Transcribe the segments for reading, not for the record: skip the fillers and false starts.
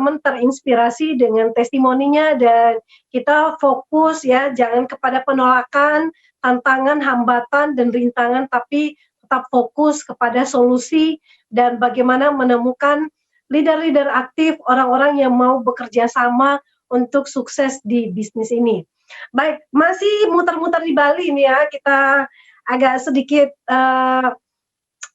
teman-teman terinspirasi dengan testimoninya dan kita fokus ya, jangan kepada penolakan, tantangan, hambatan, dan rintangan, tapi tetap fokus kepada solusi dan bagaimana menemukan leader-leader aktif, orang-orang yang mau bekerja sama untuk sukses di bisnis ini. Baik, masih muter-muter di Bali nih ya, kita agak sedikit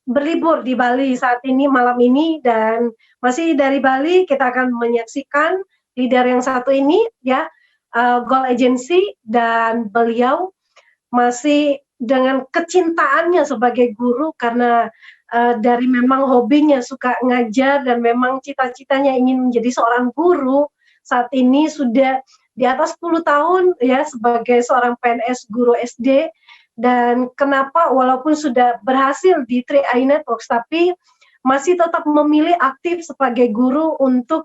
berlibur di Bali saat ini, malam ini, dan masih dari Bali kita akan menyaksikan leader yang satu ini ya, Goal Agency, dan beliau masih dengan kecintaannya sebagai guru karena dari memang hobinya suka ngajar dan memang cita-citanya ingin menjadi seorang guru, saat ini sudah di atas 10 tahun ya sebagai seorang PNS guru SD. Dan kenapa walaupun sudah berhasil di 3i Networks tapi masih tetap memilih aktif sebagai guru untuk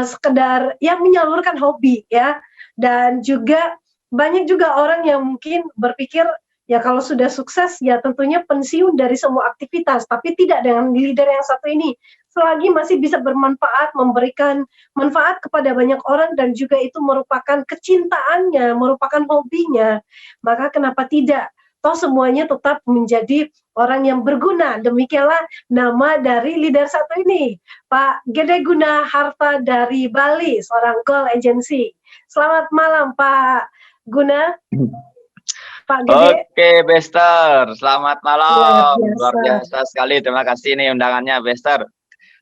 sekedar ya menyalurkan hobi ya. Dan juga banyak juga orang yang mungkin berpikir ya kalau sudah sukses ya tentunya pensiun dari semua aktivitas, tapi tidak dengan leader yang satu ini. Selagi masih bisa bermanfaat, memberikan manfaat kepada banyak orang dan juga itu merupakan kecintaannya, merupakan hobinya, maka kenapa tidak? Toh semuanya tetap menjadi orang yang berguna. Demikianlah nama dari leader satu ini, Pak Gede Guna Harta dari Bali, seorang Goal Agency. Selamat malam Pak Guna. Pak Gede. Oke, Bester. Selamat malam. Luar biasa sekali. Terima kasih nih undangannya, Bester.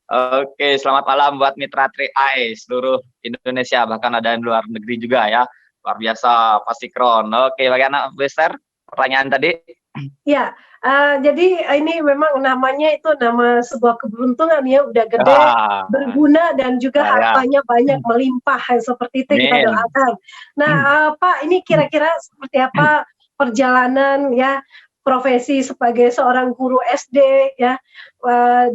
Oke, selamat malam buat mitra 3i seluruh Indonesia, bahkan ada yang luar negeri juga ya. Luar biasa, pasti keren. Oke, bagaimana Bester? Pertanyaan tadi? Ya, jadi ini memang namanya itu nama sebuah keberuntungan ya, udah gede, berguna dan juga hartanya banyak melimpah seperti itu kita doakan. Nah, Pak, ini kira-kira seperti apa perjalanan ya profesi sebagai seorang guru SD ya,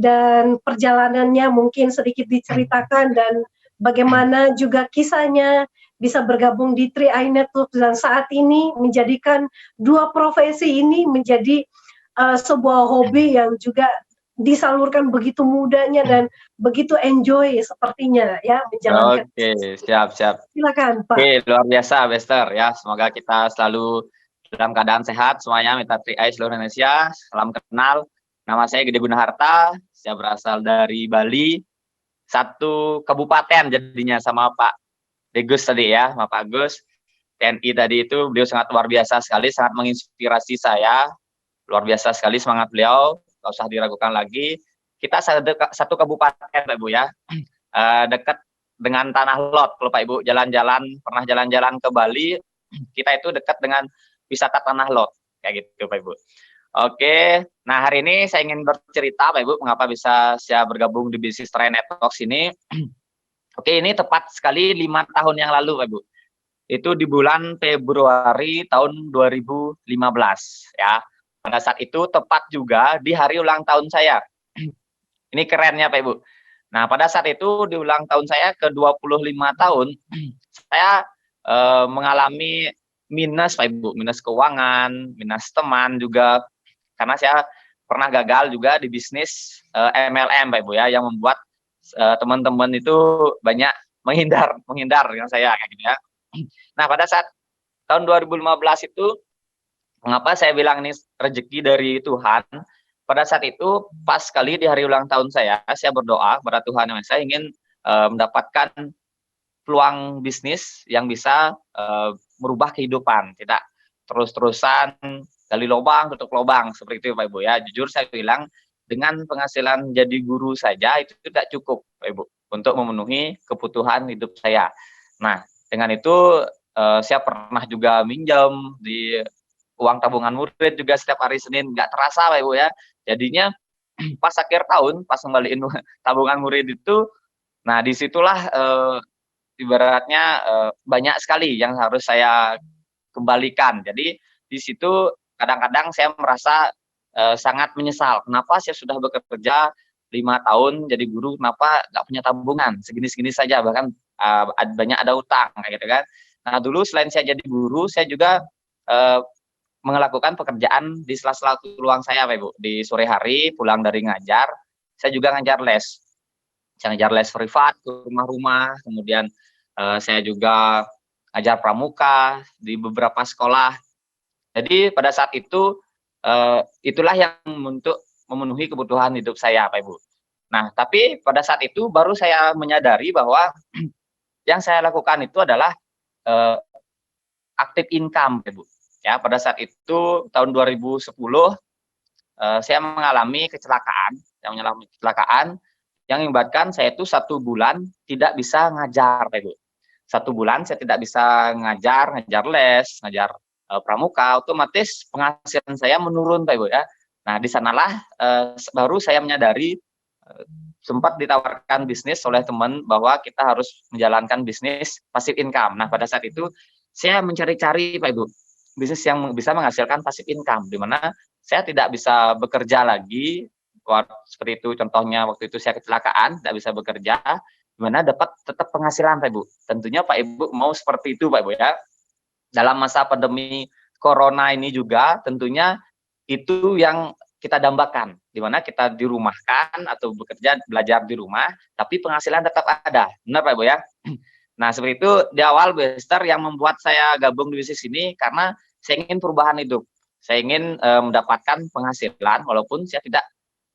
dan perjalanannya mungkin sedikit diceritakan dan bagaimana juga kisahnya bisa bergabung di 3i Network dan saat ini menjadikan dua profesi ini menjadi sebuah hobi yang juga disalurkan begitu mudahnya dan begitu enjoy sepertinya ya menjalankan. Oke, siap. Silakan Pak. Oke, luar biasa Bester ya. Semoga kita selalu dalam keadaan sehat semuanya, mitra 3i seluruh Indonesia. Salam kenal. Nama saya Gede Guna Harta. Saya berasal dari Bali. Satu kabupaten jadinya sama Pak Degus tadi ya, Pak Agus. TNI tadi itu beliau sangat luar biasa sekali, sangat menginspirasi saya. Luar biasa sekali semangat beliau, nggak usah diragukan lagi. Kita satu kabupaten Pak Ibu ya, dekat dengan Tanah Lot. Kalau Pak Ibu pernah jalan-jalan ke Bali, kita itu dekat dengan wisata Tanah Lot, kayak gitu Pak Ibu. Oke, nah hari ini saya ingin bercerita Pak Ibu, mengapa bisa saya bergabung di bisnis 3i Networks ini. Oke, ini tepat sekali 5 tahun yang lalu Pak Ibu. Itu di bulan Februari tahun 2015 ya. Pada saat itu tepat juga di hari ulang tahun saya. Ini kerennya Pak Ibu. Nah, pada saat itu di ulang tahun saya ke-25 tahun, saya mengalami minus Pak Ibu, minus keuangan, minus teman juga, karena saya pernah gagal juga di bisnis MLM Pak Ibu ya, yang membuat teman-teman itu banyak menghindar dengan saya kayak gitu ya. Nah, pada saat tahun 2015 itu, mengapa saya bilang ini rezeki dari Tuhan? Pada saat itu pas sekali di hari ulang tahun saya berdoa kepada Tuhan yang saya ingin mendapatkan peluang bisnis yang bisa merubah kehidupan, tidak terus-terusan gali lubang tutup lubang seperti itu Pak Ibu ya. Jujur saya bilang dengan penghasilan jadi guru saja itu tidak cukup Pak Ibu untuk memenuhi kebutuhan hidup saya. Nah, dengan itu saya pernah juga minjam di uang tabungan murid juga setiap hari Senin, nggak terasa Pak Ibu ya. Jadinya pas akhir tahun, pas kembaliin tabungan murid itu, nah disitulah ibaratnya banyak sekali yang harus saya kembalikan. Jadi di situ kadang-kadang saya merasa sangat menyesal. Kenapa saya sudah bekerja 5 tahun jadi guru, kenapa nggak punya tabungan segini-segini saja, bahkan banyak ada utang kayak gitu kan. Nah dulu selain saya jadi guru, saya juga melakukan pekerjaan di sela-sela luang saya Pak Ibu. Di sore hari pulang dari ngajar, saya juga ngajar les. Saya ngajar les privat ke rumah-rumah, kemudian saya juga ngajar pramuka di beberapa sekolah. Jadi pada saat itu itulah yang untuk memenuhi kebutuhan hidup saya, Pak Ibu. Nah, tapi pada saat itu baru saya menyadari bahwa yang saya lakukan itu adalah eh, aktif income, Pak Ibu. Ya, pada saat itu tahun 2010 saya mengalami kecelakaan, yang menyebabkan saya itu 1 bulan tidak bisa ngajar, Pak Ibu. 1 bulan saya tidak bisa ngajar les, ngajar pramuka, otomatis penghasilan saya menurun, Pak Ibu ya. Nah, di sanalah baru saya menyadari, sempat ditawarkan bisnis oleh teman bahwa kita harus menjalankan bisnis passive income. Nah, pada saat itu saya mencari-cari, Pak Ibu, bisnis yang bisa menghasilkan passive income, di mana saya tidak bisa bekerja lagi, seperti itu contohnya waktu itu saya kecelakaan, tidak bisa bekerja, di mana dapat tetap penghasilan, Pak Ibu. Tentunya Pak Ibu mau seperti itu, Pak Ibu ya. Dalam masa pandemi corona ini juga tentunya itu yang kita dambakan, di mana kita dirumahkan atau bekerja belajar di rumah, tapi penghasilan tetap ada, benar Pak Ibu ya. Nah seperti itu di awal Bester yang membuat saya gabung di bisnis ini karena saya ingin perubahan hidup, saya ingin mendapatkan penghasilan walaupun saya tidak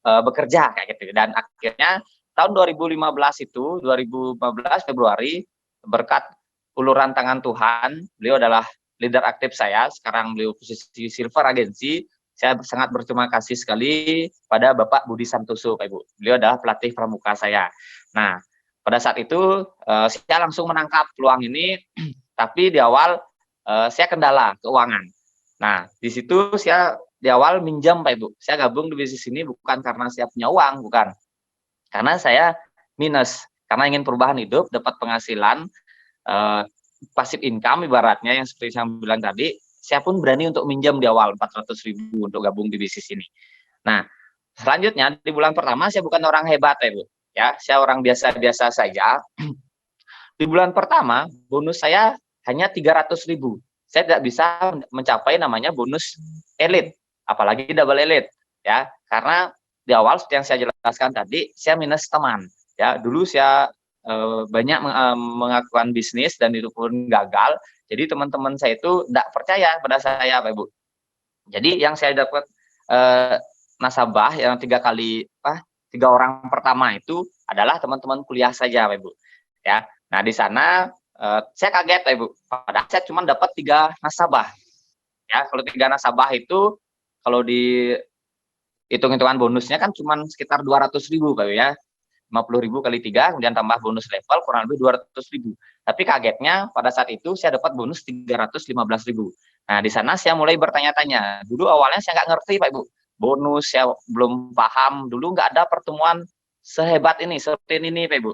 bekerja kayak gitu. Dan akhirnya tahun 2015 itu 2015 Februari berkat uluran tangan Tuhan, beliau adalah leader aktif saya, sekarang beliau posisi silver agensi. Saya sangat berterima kasih sekali pada Bapak Budi Santoso, Pak Ibu. Beliau adalah pelatih pramuka saya. Nah, pada saat itu saya langsung menangkap peluang ini, tapi di awal saya kendala keuangan. Nah, di situ saya di awal minjam, Pak Ibu. Saya gabung di bisnis ini bukan karena saya punya uang, bukan. Karena saya minus, karena ingin perubahan hidup, dapat penghasilan, passive income ibaratnya yang seperti saya bilang tadi, saya pun berani untuk minjam di awal 400.000 untuk gabung di bisnis ini. Nah, selanjutnya di bulan pertama saya bukan orang hebat ya Bu, ya saya orang biasa-biasa saja. Di bulan pertama bonus saya hanya 300.000. Saya tidak bisa mencapai namanya bonus elit, apalagi double elit, ya karena di awal seperti yang saya jelaskan tadi, saya minus teman. Ya dulu saya banyak melakukan bisnis dan itu pun gagal. Jadi teman-teman saya itu tidak percaya pada saya, Pak Ibu. Jadi yang saya dapat nasabah yang 3 orang pertama itu adalah teman-teman kuliah saja, Pak Ibu. Ya, nah di sana saya kaget, Pak Ibu. Padahal saya cuma dapat 3 nasabah. Ya, kalau 3 nasabah itu kalau di hitung-hitungan bonusnya kan cuma sekitar 200.000, Pak Ibu ya. 50.000 kali 3, kemudian tambah bonus level kurang lebih 200.000. Tapi kagetnya pada saat itu saya dapat bonus 315.000. Nah, di sana saya mulai bertanya-tanya. Dulu awalnya saya nggak ngerti, Pak Ibu. Bonus saya belum paham. Dulu nggak ada pertemuan sehebat ini, seperti ini, Pak Ibu.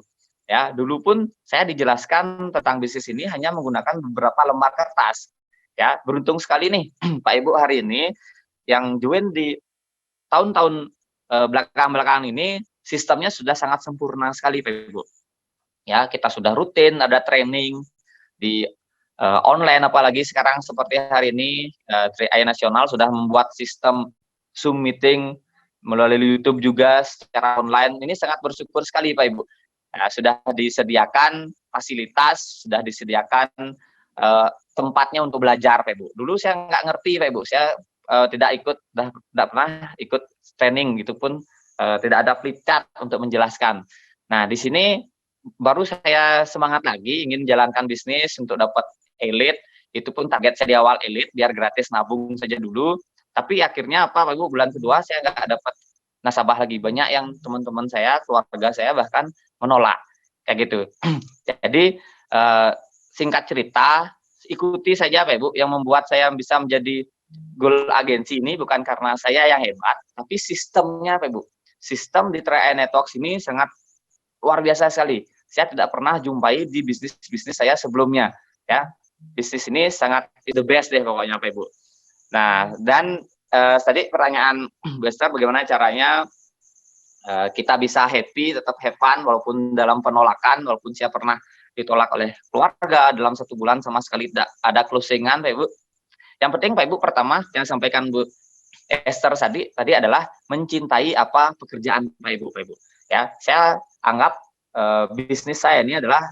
Ya, dulu pun saya dijelaskan tentang bisnis ini hanya menggunakan beberapa lembar kertas. Ya, beruntung sekali nih, Pak Ibu hari ini yang join di tahun-tahun belakang-belakangan ini sistemnya sudah sangat sempurna sekali, Pak Ibu. Ya, kita sudah rutin ada training di online, apalagi sekarang seperti hari ini 3i Nasional sudah membuat sistem Zoom meeting melalui YouTube juga secara online. Ini sangat bersyukur sekali, Pak Ibu. Sudah disediakan fasilitas, sudah disediakan tempatnya untuk belajar, Pak Ibu. Dulu saya nggak ngerti, Pak Ibu. Saya tidak pernah ikut training gitu pun. Tidak ada flip chart untuk menjelaskan. Nah, di sini baru saya semangat lagi ingin jalankan bisnis untuk dapat elit. Itu pun target saya di awal elit biar gratis nabung saja dulu. Tapi akhirnya apa Pak Ibu, bulan kedua saya nggak dapat nasabah lagi. Banyak yang teman-teman saya, keluarga saya bahkan menolak kayak gitu. Jadi singkat cerita, ikuti saja Pak Ibu yang membuat saya bisa menjadi goal agensi ini bukan karena saya yang hebat, tapi sistemnya Pak Ibu. Sistem di 3i Networks ini sangat luar biasa sekali. Saya tidak pernah jumpai di bisnis-bisnis saya sebelumnya. Ya, bisnis ini sangat the best deh pokoknya, Pak Ibu. Nah, dan tadi pertanyaan Bester, bagaimana caranya kita bisa happy, tetap have fun walaupun dalam penolakan, walaupun saya pernah ditolak oleh keluarga dalam 1 bulan sama sekali tidak ada closingan, Pak Ibu. Yang penting Pak Ibu pertama yang sampaikan Bu Esther tadi adalah mencintai apa pekerjaan Pak Ibu. Ya, saya anggap bisnis saya ini adalah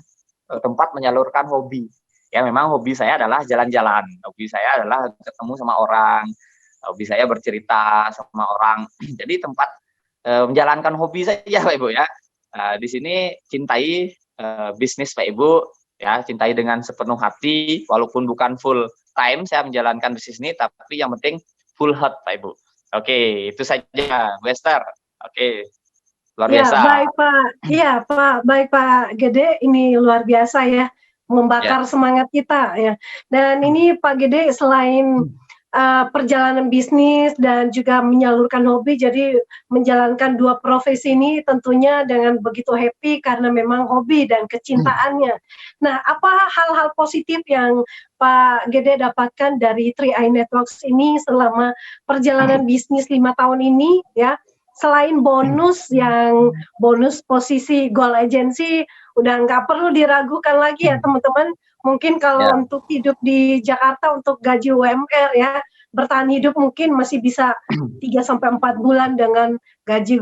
tempat menyalurkan hobi. Ya memang hobi saya adalah jalan-jalan, hobi saya adalah ketemu sama orang, hobi saya bercerita sama orang. Jadi tempat menjalankan hobi saja Pak Ibu ya. Di sini cintai bisnis Pak Ibu ya, cintai dengan sepenuh hati, walaupun bukan full time saya menjalankan bisnis ini, tapi yang penting full heart Pak Ibu. Oke, itu saja Bu Esther. Oke, luar Ya, biasa. baik Pak. Iya Pak, baik Pak Gede, ini luar biasa ya, membakar semangat kita ya. Dan ini Pak Gede selain perjalanan bisnis dan juga menyalurkan hobi, jadi menjalankan dua profesi ini tentunya dengan begitu happy karena memang hobi dan kecintaannya. Nah, apa hal-hal positif yang Pak Gede dapatkan dari 3i Networks ini selama perjalanan bisnis 5 tahun ini ya? Selain bonus yang bonus posisi Goal Agency udah nggak perlu diragukan lagi ya teman-teman. Mungkin kalau untuk hidup di Jakarta untuk gaji UMR ya, bertahan hidup mungkin masih bisa 3-4 bulan dengan gaji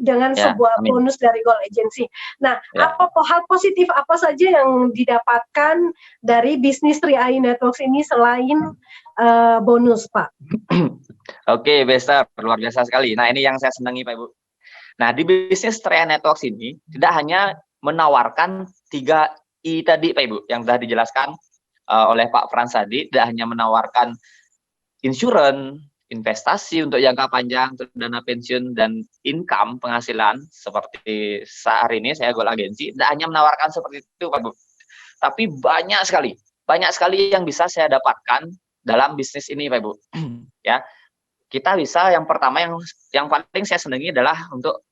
dengan sebuah bonus dari Goal Agency. Nah, apa hal positif apa saja yang didapatkan dari bisnis 3i Networks ini selain bonus, Pak? Oke, Bester, luar biasa sekali. Nah, ini yang saya senangi, Pak Ibu. Nah, di bisnis 3i Networks ini tidak hanya menawarkan 3I tadi, Pak Ibu, yang sudah dijelaskan oleh Pak Frans tadi, tidak hanya menawarkan insurans, investasi untuk jangka panjang, untuk dana pensiun dan income penghasilan seperti saat ini saya Goal Agency, tidak hanya menawarkan seperti itu, Pak Ibu. Tapi banyak sekali yang bisa saya dapatkan dalam bisnis ini, Pak Ibu. Ya, kita bisa yang pertama yang paling saya senangi adalah untuk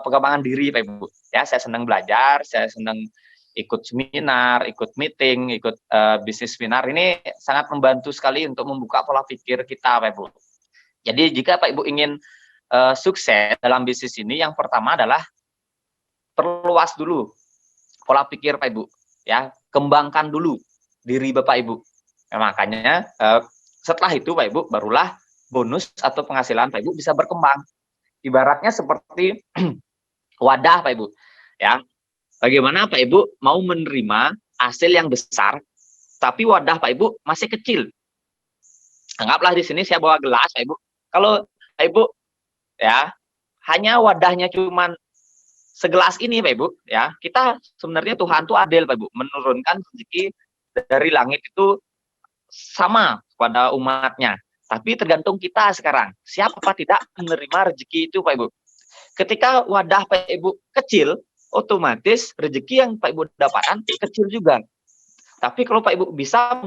pengembangan diri, Pak Ibu. Ya, saya senang belajar, saya senang ikut seminar, ikut meeting, ikut bisnis seminar. Ini sangat membantu sekali untuk membuka pola pikir kita, Pak Ibu. Jadi jika Pak Ibu ingin sukses dalam bisnis ini, yang pertama adalah perluas dulu pola pikir Pak Ibu. Ya, kembangkan dulu diri Bapak Ibu. Nah, makanya setelah itu Pak Ibu barulah bonus atau penghasilan Pak Ibu bisa berkembang. Ibaratnya seperti wadah Pak Ibu. Ya, bagaimana Pak Ibu mau menerima hasil yang besar, tapi wadah Pak Ibu masih kecil. Anggaplah di sini saya bawa gelas Pak Ibu. Kalau Pak Ibu ya hanya wadahnya cuman segelas ini Pak Ibu ya, kita sebenarnya Tuhan tuh adil Pak Ibu, menurunkan rezeki dari langit itu sama pada umatnya. Tapi tergantung kita sekarang, siapa tidak menerima rezeki itu Pak Ibu. Ketika wadah Pak Ibu kecil, otomatis rezeki yang Pak Ibu dapatkan kecil juga. Tapi kalau Pak Ibu bisa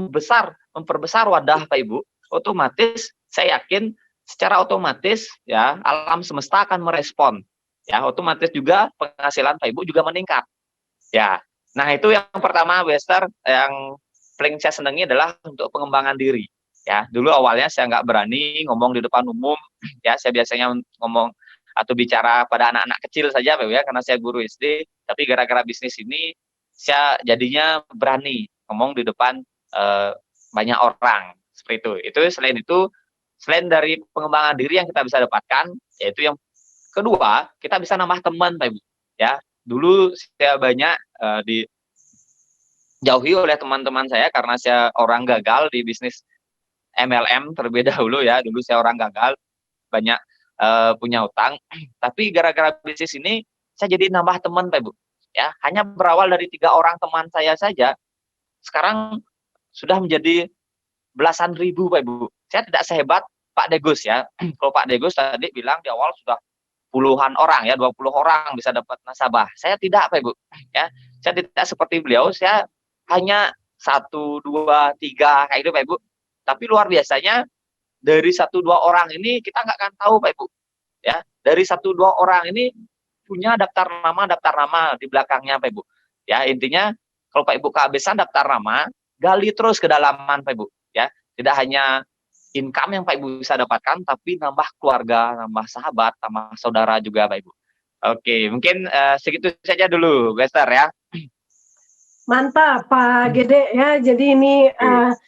memperbesar wadah Pak Ibu, otomatis saya yakin secara otomatis ya alam semesta akan merespon. Ya, otomatis juga penghasilan Pak Ibu juga meningkat. Ya. Nah, itu yang pertama Wester, yang paling saya senangi adalah untuk pengembangan diri. Ya, dulu awalnya saya nggak berani ngomong di depan umum. Ya, saya biasanya ngomong atau bicara pada anak-anak kecil saja, Pak ya, karena saya guru SD. Tapi gara-gara bisnis ini, saya jadinya berani ngomong di depan banyak orang seperti itu. Selain dari pengembangan diri yang kita bisa dapatkan, yaitu yang kedua, kita bisa nambah teman, Pak Ibu. Ya, dulu saya banyak dijauhi oleh teman-teman saya karena saya orang gagal di bisnis MLM terlebih dahulu ya. Dulu saya orang gagal, banyak punya utang. Tapi gara-gara bisnis ini, saya jadi nambah teman, Pak Ibu. Ya, hanya berawal dari 3 orang teman saya saja, sekarang sudah menjadi belasan ribu, Pak Ibu. Saya tidak sehebat Pak Degus ya. Kalau Pak Degus tadi bilang di awal sudah puluhan orang ya, 20 orang bisa dapat nasabah. Saya tidak, Pak Ibu. Ya, saya tidak seperti beliau. Saya hanya 1, 2, 3 kayak itu, Pak Ibu. Tapi luar biasanya dari 1, 2 orang ini kita nggak akan tahu, Pak Ibu. Ya, dari 1, 2 orang ini punya daftar nama di belakangnya, Pak Ibu. Ya, intinya kalau Pak Ibu kehabisan daftar nama, gali terus ke dalaman, Pak Ibu. Ya, tidak hanya income yang Pak Ibu bisa dapatkan, tapi nambah keluarga, nambah sahabat, nambah saudara juga, Pak Ibu. Oke, mungkin segitu saja dulu, Bester ya. Mantap, Pak Gede ya. Jadi ini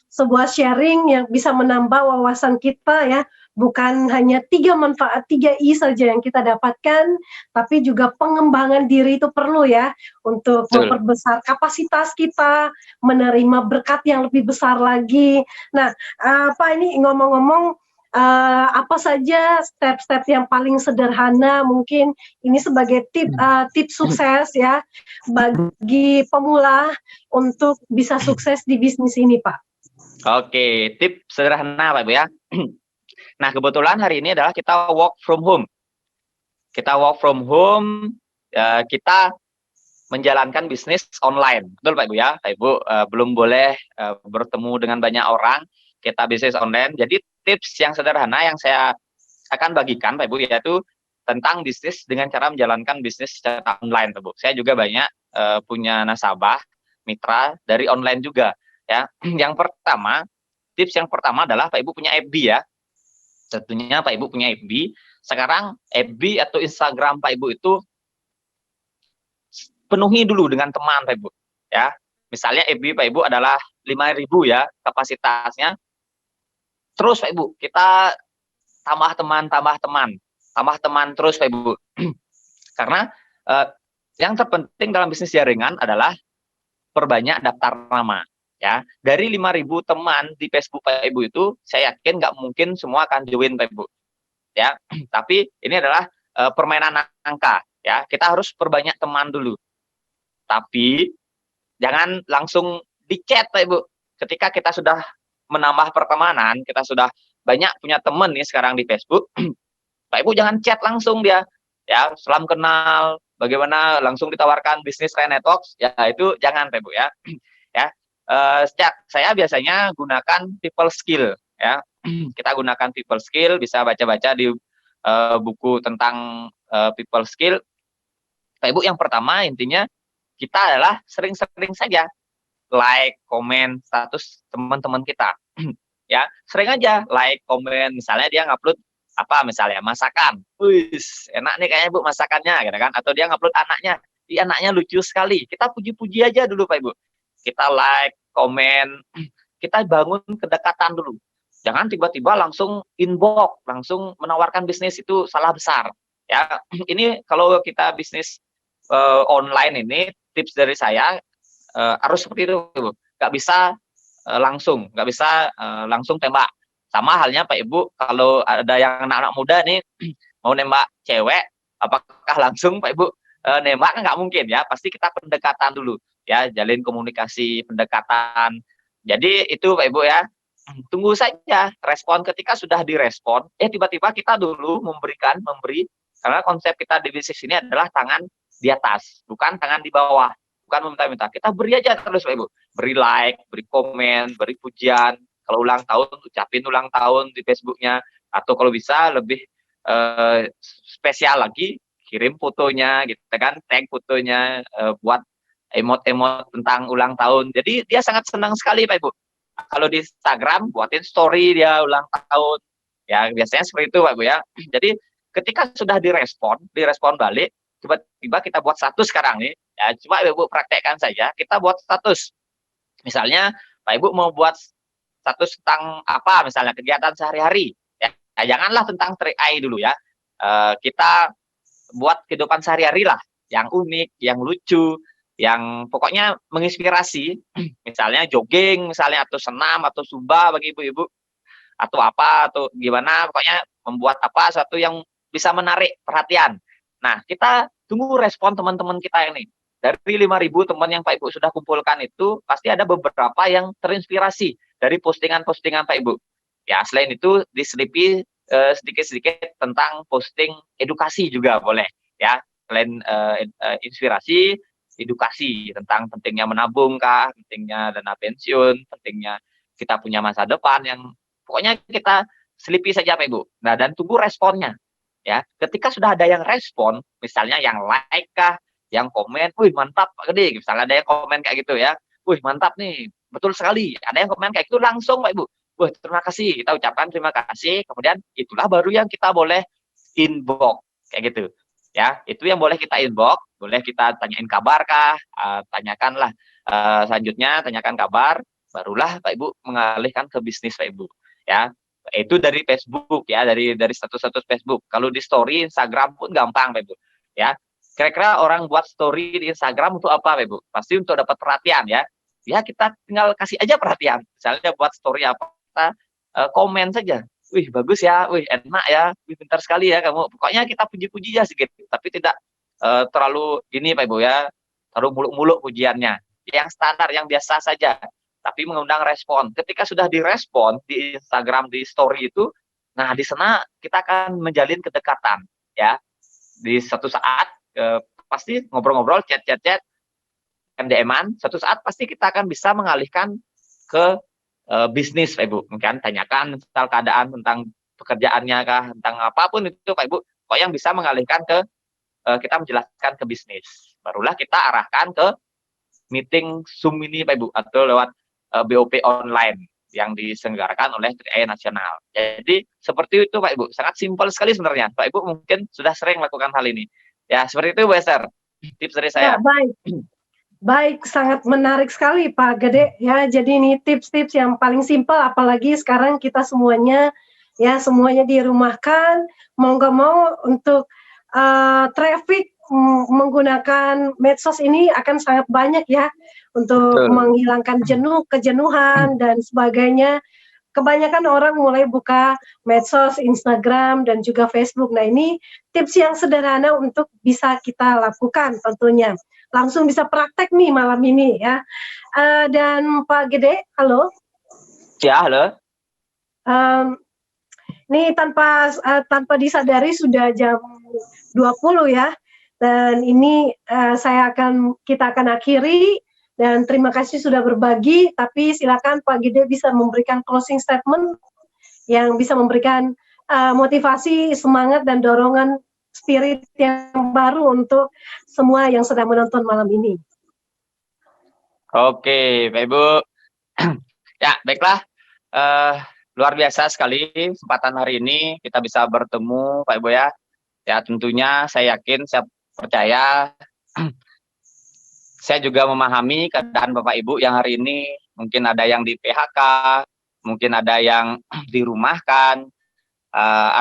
sebuah sharing yang bisa menambah wawasan kita ya, bukan hanya 3 manfaat 3I saja yang kita dapatkan, tapi juga pengembangan diri itu perlu ya, untuk Betul. memperbesar kapasitas kita, menerima berkat yang lebih besar lagi. Nah, Pak ini ngomong-ngomong, apa saja step-step yang paling sederhana mungkin ini sebagai tips sukses ya, bagi pemula untuk bisa sukses di bisnis ini, Pak? Oke, tips sederhana Pak Ibu ya. Nah, kebetulan hari ini adalah kita work from home. Kita work from home, kita menjalankan bisnis online. Betul Pak Ibu ya? Pak Ibu belum boleh bertemu dengan banyak orang, kita bisnis online. Jadi tips yang sederhana yang saya akan bagikan Pak Ibu yaitu tentang bisnis dengan cara menjalankan bisnis secara online Pak Ibu. Saya juga banyak punya nasabah, mitra dari online juga ya. Yang pertama, tips yang pertama adalah Pak Ibu punya FB ya. Tentunya Pak Ibu punya FB. Sekarang FB atau Instagram Pak Ibu itu penuhi dulu dengan teman Pak Ibu ya. Misalnya FB Pak Ibu adalah 5.000 ya kapasitasnya. Terus Pak Ibu kita tambah teman terus Pak Ibu. Karena yang terpenting dalam bisnis jaringan adalah perbanyak daftar nama ya. Dari 5.000 teman di Facebook Pak Ibu itu saya yakin nggak mungkin semua akan join Pak Ibu ya. Tapi ini adalah permainan angka ya. Kita harus perbanyak teman dulu. Tapi jangan langsung di chat Pak Ibu. Ketika kita sudah menambah pertemanan, kita sudah banyak punya teman nih sekarang di Facebook, Pak Ibu jangan chat langsung dia. Ya, salam kenal, bagaimana langsung ditawarkan bisnis Renetox, ya itu jangan Pak Ibu ya. Ya. Saya biasanya gunakan people skill ya. Kita gunakan people skill, bisa baca-baca di buku tentang people skill. Pak Ibu yang pertama intinya kita adalah sering-sering saja like, komen status teman-teman kita. Ya, sering aja like, komen, misalnya dia ngupload apa misalnya masakan. Wih, enak nih kayaknya Bu masakannya gitu kan, atau dia ngupload anaknya. Anaknya lucu sekali. Kita puji-puji aja dulu Pak Ibu. Kita like, komen, kita bangun kedekatan dulu. Jangan tiba-tiba langsung inbox, langsung menawarkan bisnis, itu salah besar. Ya, ini kalau kita bisnis online ini tips dari saya harus seperti itu, Bu. Nggak bisa nggak bisa langsung tembak. Sama halnya Pak Ibu, kalau ada yang anak-anak muda nih mau nembak cewek, apakah langsung Pak Ibu nembak? Kan nggak mungkin ya. Pasti kita pendekatan dulu ya, jalin komunikasi, pendekatan. Jadi itu Pak Ibu ya. Tunggu saja respon. Ketika sudah direspon, tiba-tiba kita dulu memberi, karena konsep kita di bisnis ini adalah tangan di atas, bukan tangan di bawah, bukan meminta-minta. Kita beri aja terus Pak Ibu, beri like, beri komen, beri pujian. Kalau ulang tahun, ucapin ulang tahun di Facebooknya, atau kalau bisa lebih spesial lagi, kirim fotonya gitu kan, tag fotonya, buat emot-emot tentang ulang tahun. Jadi dia sangat senang sekali Pak Ibu. Kalau di Instagram buatin story dia ulang tahun. Ya, biasanya seperti itu Pak Ibu ya. Jadi ketika sudah direspon balik, tiba-tiba kita buat status sekarang nih. Ya, coba Ibu praktekkan saja, kita buat status. Misalnya Pak Ibu mau buat status tentang apa, misalnya kegiatan sehari-hari. Ya, janganlah tentang 3i dulu ya. Kita buat kehidupan sehari-hari lah, yang unik, yang lucu, yang pokoknya menginspirasi, misalnya jogging, misalnya atau senam atau zumba bagi ibu-ibu, atau apa atau gimana, pokoknya membuat apa satu yang bisa menarik perhatian. Nah, kita tunggu respon teman-teman kita ini. Dari 5.000 teman yang Pak Ibu sudah kumpulkan itu, pasti ada beberapa yang terinspirasi dari postingan-postingan Pak Ibu. Ya, selain itu diselipi sedikit-sedikit tentang posting edukasi juga boleh ya. Selain inspirasi, edukasi tentang pentingnya menabung kah, pentingnya dana pensiun, pentingnya kita punya masa depan, yang pokoknya kita selipi saja Pak Ibu. Nah, dan tunggu responnya ya. Ketika sudah ada yang respon, misalnya yang like kah, yang komen, wih mantap Pak Gede, misalnya ada yang komen kayak gitu ya, wih mantap nih, betul sekali, ada yang komen kayak gitu, langsung Pak Ibu, wah terima kasih, kita ucapkan terima kasih, kemudian itulah baru yang kita boleh inbox kayak gitu ya. Itu yang boleh kita inbox, boleh kita tanyain kabar kah, tanyakanlah selanjutnya, tanyakan kabar, barulah Pak Ibu mengalihkan ke bisnis Pak Ibu ya. Itu dari Facebook ya, dari status-status Facebook. Kalau di story Instagram pun gampang, Pak Ibu. Ya. Kira-kira orang buat story di Instagram untuk apa, Pak Ibu? Pasti untuk dapat perhatian ya. Ya kita tinggal kasih aja perhatian. Misalnya buat story apa, kita komen saja. Wih bagus ya, wih enak ya, wih pintar sekali ya kamu. Pokoknya kita puji-puji aja sedikit, tapi tidak terlalu ini Pak Ibu ya, terlalu muluk-muluk pujiannya. Yang standar, yang biasa saja, tapi mengundang respon. Ketika sudah direspon di Instagram, di story itu, nah di sana kita akan menjalin kedekatan ya. Di suatu saat pasti ngobrol-ngobrol, chat-chat, DM-an, suatu saat pasti kita akan bisa mengalihkan ke bisnis Pak Ibu. Mungkin tanyakan tentang keadaan, tentang pekerjaannya kah, tentang apapun itu Pak Ibu. Kok yang bisa mengalihkan ke kita menjelaskan ke bisnis. Barulah kita arahkan ke meeting Zoom ini Pak Ibu, atau lewat BOP online yang diselenggarakan oleh 3i Nasional. Jadi seperti itu Pak Ibu, sangat simpel sekali sebenarnya. Pak Ibu mungkin sudah sering melakukan hal ini. Ya seperti itu Bu Esther, tips dari saya. Ya, baik. Baik, sangat menarik sekali Pak Gede ya. Jadi ini tips-tips yang paling simpel, apalagi sekarang kita semuanya semuanya dirumahkan, mau nggak mau untuk traffic menggunakan medsos ini akan sangat banyak ya untuk menghilangkan kejenuhan dan sebagainya. Kebanyakan orang mulai buka medsos, Instagram dan juga Facebook. Nah ini tips yang sederhana untuk bisa kita lakukan tentunya. Langsung bisa praktek nih malam ini ya. Dan Pak Gede, halo. Ya, halo. Ini tanpa disadari sudah jam 20 ya. Dan ini kita akan akhiri, dan terima kasih sudah berbagi, tapi silakan Pak Gede bisa memberikan closing statement yang bisa memberikan motivasi, semangat dan dorongan spirit yang baru untuk semua yang sedang menonton malam ini. Oke, Pak Ibu. Ya, baiklah. Luar biasa sekali kesempatan hari ini kita bisa bertemu, Pak Ibu ya. Ya, tentunya saya yakin, saya percaya, saya juga memahami keadaan Bapak Ibu yang hari ini mungkin ada yang di PHK, mungkin ada yang dirumahkan,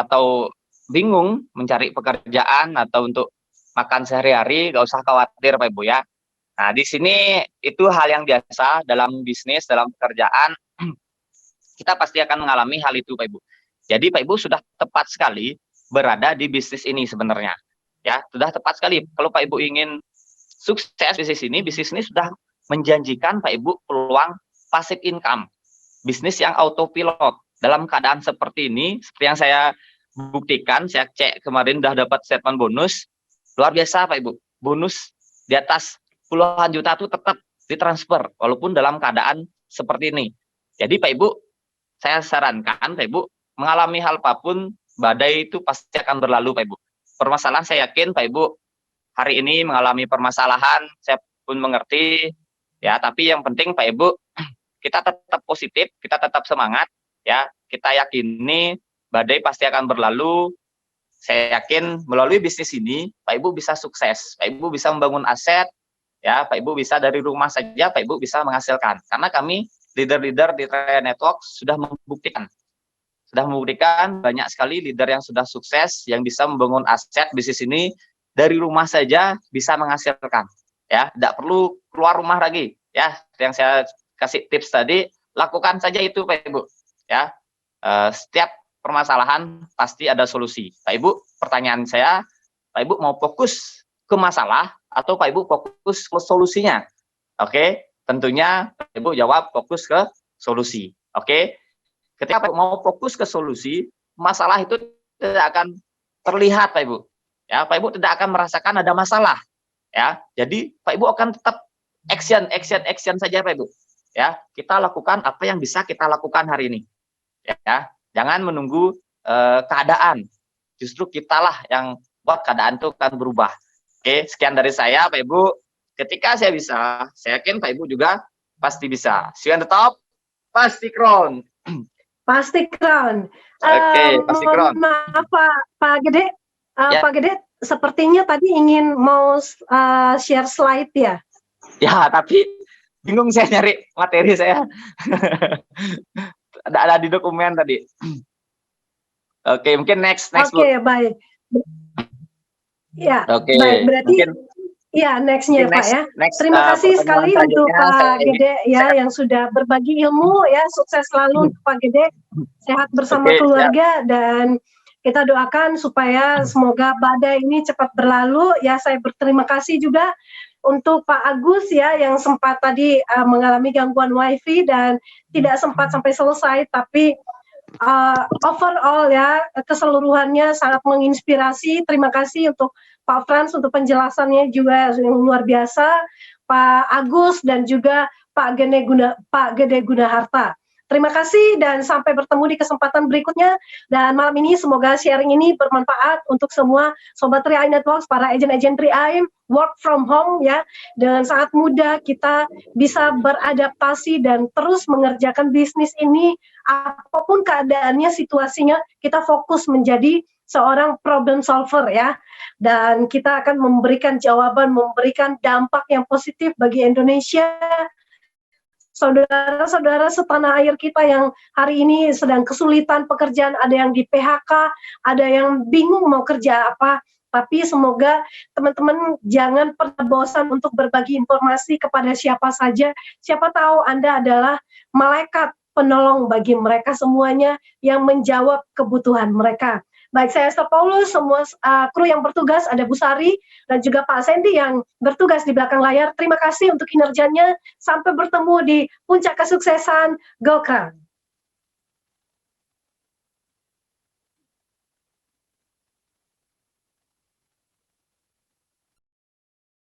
atau bingung mencari pekerjaan atau untuk makan sehari-hari. Gak usah khawatir Pak Ibu ya. Nah di sini itu hal yang biasa dalam bisnis, dalam pekerjaan, kita pasti akan mengalami hal itu Pak Ibu. Jadi Pak Ibu sudah tepat sekali berada di bisnis ini sebenarnya. Ya, sudah tepat sekali. Kalau Pak Ibu ingin sukses bisnis ini sudah menjanjikan Pak Ibu peluang passive income. Bisnis yang autopilot. Dalam keadaan seperti ini, seperti yang saya buktikan, saya cek kemarin udah dapat statement bonus, luar biasa Pak Ibu. Bonus di atas puluhan juta itu tetap ditransfer, walaupun dalam keadaan seperti ini. Jadi Pak Ibu, saya sarankan Pak Ibu, mengalami hal apapun, badai itu pasti akan berlalu Pak Ibu. Permasalahan saya yakin Pak Ibu, hari ini mengalami permasalahan, saya pun mengerti, ya. Tapi yang penting Pak Ibu, kita tetap positif, kita tetap semangat, ya. Kita yakini badai pasti akan berlalu. Saya yakin melalui bisnis ini Pak Ibu bisa sukses, Pak Ibu bisa membangun aset, ya. Pak Ibu bisa dari rumah saja, Pak Ibu bisa menghasilkan. Karena kami leader-leader di 3i Network sudah membuktikan banyak sekali leader yang sudah sukses, yang bisa membangun aset bisnis ini dari rumah saja bisa menghasilkan, ya. Tidak perlu keluar rumah lagi, ya. Yang saya kasih tips tadi, lakukan saja itu Pak Ibu, ya. Setiap permasalahan pasti ada solusi. Pak Ibu, pertanyaan saya, Pak Ibu mau fokus ke masalah atau Pak Ibu fokus ke solusinya? Oke, tentunya Pak Ibu jawab fokus ke solusi. Oke, ketika Pak Ibu mau fokus ke solusi, masalah itu tidak akan terlihat Pak Ibu. Ya, Pak Ibu tidak akan merasakan ada masalah. Ya, jadi Pak Ibu akan tetap action saja Pak Ibu. Ya, kita lakukan apa yang bisa kita lakukan hari ini. Ya, jangan menunggu keadaan. Justru kitalah yang buat keadaan itu akan berubah. Oke, sekian dari saya Pak Ibu. Ketika saya bisa, saya yakin Pak Ibu juga pasti bisa. See you on the top, pasti crown. Pasti crown. Oke, pasti crown. Maaf Pak Gede, Ya. Pak Gede sepertinya tadi ingin mau share slide ya? Ya, tapi bingung saya nyari materi saya. Ada di dokumen tadi. Oke, mungkin next Bu. Oke, baik. Ya, Oke, baik. Berarti mungkin ya nextnya Pak ya. Terima kasih pertemuan sekali untuk selanjutnya saya Pak ingin Gede ya yang sudah berbagi ilmu ya. Sukses selalu untuk Pak Gede. Sehat bersama Oke, siap. keluarga dan kita doakan supaya semoga badai ini cepat berlalu ya. Saya berterima kasih juga untuk Pak Agus ya yang sempat tadi mengalami gangguan wifi dan tidak sempat sampai selesai, tapi overall ya keseluruhannya sangat menginspirasi. Terima kasih untuk Pak Frans untuk penjelasannya juga yang luar biasa, Pak Agus dan juga Pak Gede Gunaharta. Terima kasih dan sampai bertemu di kesempatan berikutnya. Dan malam ini semoga sharing ini bermanfaat untuk semua Sobat 3i Networks, para agen-agen 3i, work from home ya. Dengan sangat mudah kita bisa beradaptasi dan terus mengerjakan bisnis ini. Apapun keadaannya, situasinya, kita fokus menjadi seorang problem solver ya. Dan kita akan memberikan jawaban, memberikan dampak yang positif bagi Indonesia, saudara-saudara setanah air kita yang hari ini sedang kesulitan pekerjaan, ada yang di PHK, ada yang bingung mau kerja apa, tapi semoga teman-teman jangan pernah bosan untuk berbagi informasi kepada siapa saja. Siapa tahu Anda adalah malaikat penolong bagi mereka semuanya yang menjawab kebutuhan mereka. Baik, saya Esther Paulus, semua kru yang bertugas, ada Bu Sari, dan juga Pak Sandy yang bertugas di belakang layar. Terima kasih untuk kinerjanya. Sampai bertemu di puncak kesuksesan. Go Crown!